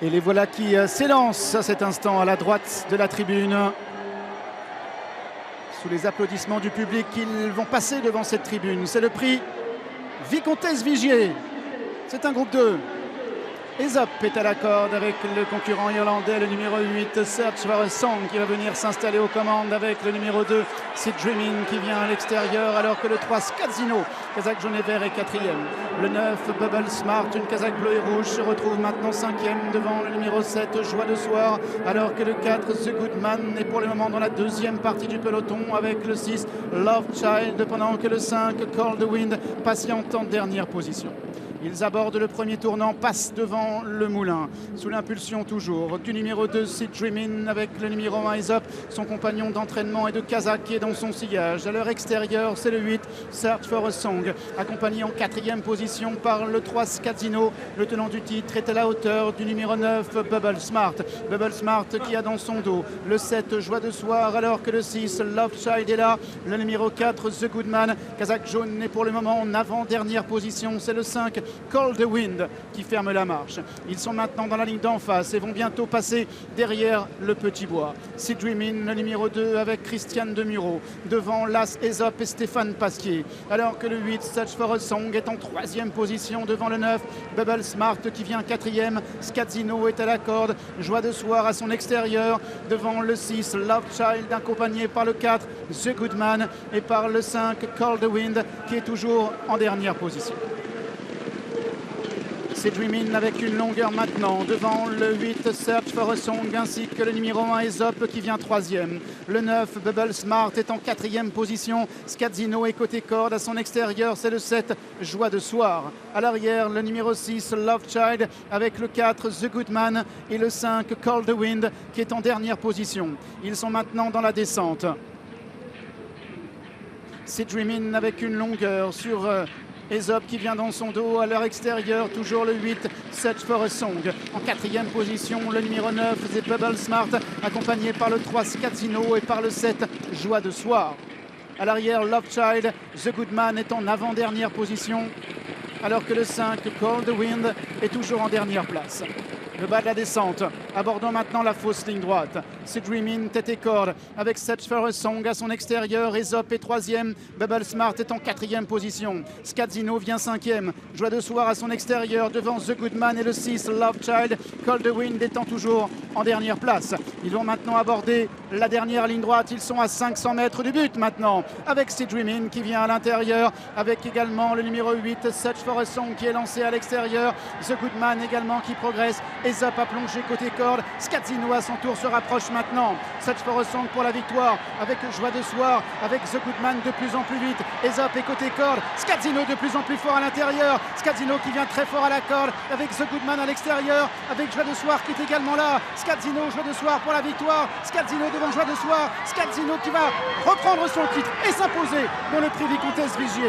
Et les voilà qui s'élancent à cet instant à la droite de la tribune. Sous les applaudissements du public, ils vont passer devant cette tribune. C'est le prix Vicomtesse Vigier. C'est un groupe 2. Aesop est à la corde avec le concurrent irlandais, le numéro 8, Search for a Song, qui va venir s'installer aux commandes avec le numéro 2, Seed Dreaming, qui vient à l'extérieur, alors que le 3, Skazzino, casaque jaune et vert, est 4e. Le 9, Bubble Smart, une casaque bleue et rouge, se retrouve maintenant 5e devant le numéro 7, Joie de Soir, alors que le 4, The Good Man, est pour le moment dans la deuxième partie du peloton avec le 6, Love Child, pendant que le 5, Cold Wind, patiente en dernière position. Ils abordent le premier tournant, passent devant le moulin, sous l'impulsion toujours du numéro 2, Seed Dreamin', avec le numéro 1, Aesop, son compagnon d'entraînement et de casaque qui est dans son sillage. À leur extérieur, c'est le 8, Search for a Song, accompagné en 4e position par le 3, Skazzino. Le tenant du titre est à la hauteur du numéro 9, Bubble Smart. Bubble Smart qui a dans son dos le 7, Joie de Soir, alors que le 6, Love Child est là. Le numéro 4, The Good Man, casaque jaune, est pour le moment en avant-dernière position. C'est le 5, Cold Wind, qui ferme la marche. Ils sont maintenant dans la ligne d'en face et vont bientôt passer derrière le Petit Bois. Seed Dreamin', le numéro 2, avec Christiane Demuro, devant l'As Aesop et Stéphane Pasquier, alors que le 8, Search for a Song, est en 3e position devant le 9, Bubble Smart, qui vient 4e. Skazzino est à la corde, Joie de Soir à son extérieur, devant le 6, Love Child, accompagné par le 4, The Good Man, et par le 5, Cold Wind, qui est toujours en dernière position. C'est Dreamin' avec une longueur maintenant devant le 8, Search for a Song, ainsi que le numéro 1, Aesop, qui vient 3e. Le 9, Bubble Smart, est en 4e position. Skazzino est côté corde, à son extérieur, c'est le 7, Joie de Soir. À l'arrière, le numéro 6, Love Child, avec le 4, The Good Man, et le 5, Cold Wind, qui est en dernière position. Ils sont maintenant dans la descente. C'est Dreamin' avec une longueur sur Aesop, qui vient dans son dos. À leur extérieur, toujours le 8, Search for a Song. En 4e position, le numéro 9, The Bubble Smart, accompagné par le 3, Skazzino, et par le 7, Joie de Soir. À l'arrière, Love Child, The Good Man est en avant-dernière position, alors que le 5, Cold Wind, est toujours en dernière place. Le bas de la descente, abordant maintenant la fausse ligne droite. C'est Dreamin', tête et corde, avec Search for a Song à son extérieur. Aesop est 3e, Bubble Smart est en 4e position. Skazzino vient 5e, Joie de Soir à son extérieur, devant The Good Man et le 6, Love Child. Cold Wind étant toujours en dernière place. Ils vont maintenant aborder la dernière ligne droite. Ils sont à 500 mètres du but maintenant, avec Seed Dreamin' qui vient à l'intérieur, avec également le numéro 8, Search for a Song, qui est lancé à l'extérieur. The Good Man également qui progresse. Aesop a plongé côté corde. Skazzino à son tour se rapproche maintenant. Search for a Song pour la victoire, avec Joie de Soir, avec The Good Man de plus en plus vite. Aesop est côté corde. Skazzino de plus en plus fort à l'intérieur. Skazzino qui vient très fort à la corde, avec The Good Man à l'extérieur, avec Joie de Soir qui est également là. Skazzino, Joie de Soir pour la victoire. Skazzino devant Joie de Soir. Skazzino qui va reprendre son titre et s'imposer dans le prix Vicomtesse Vigier.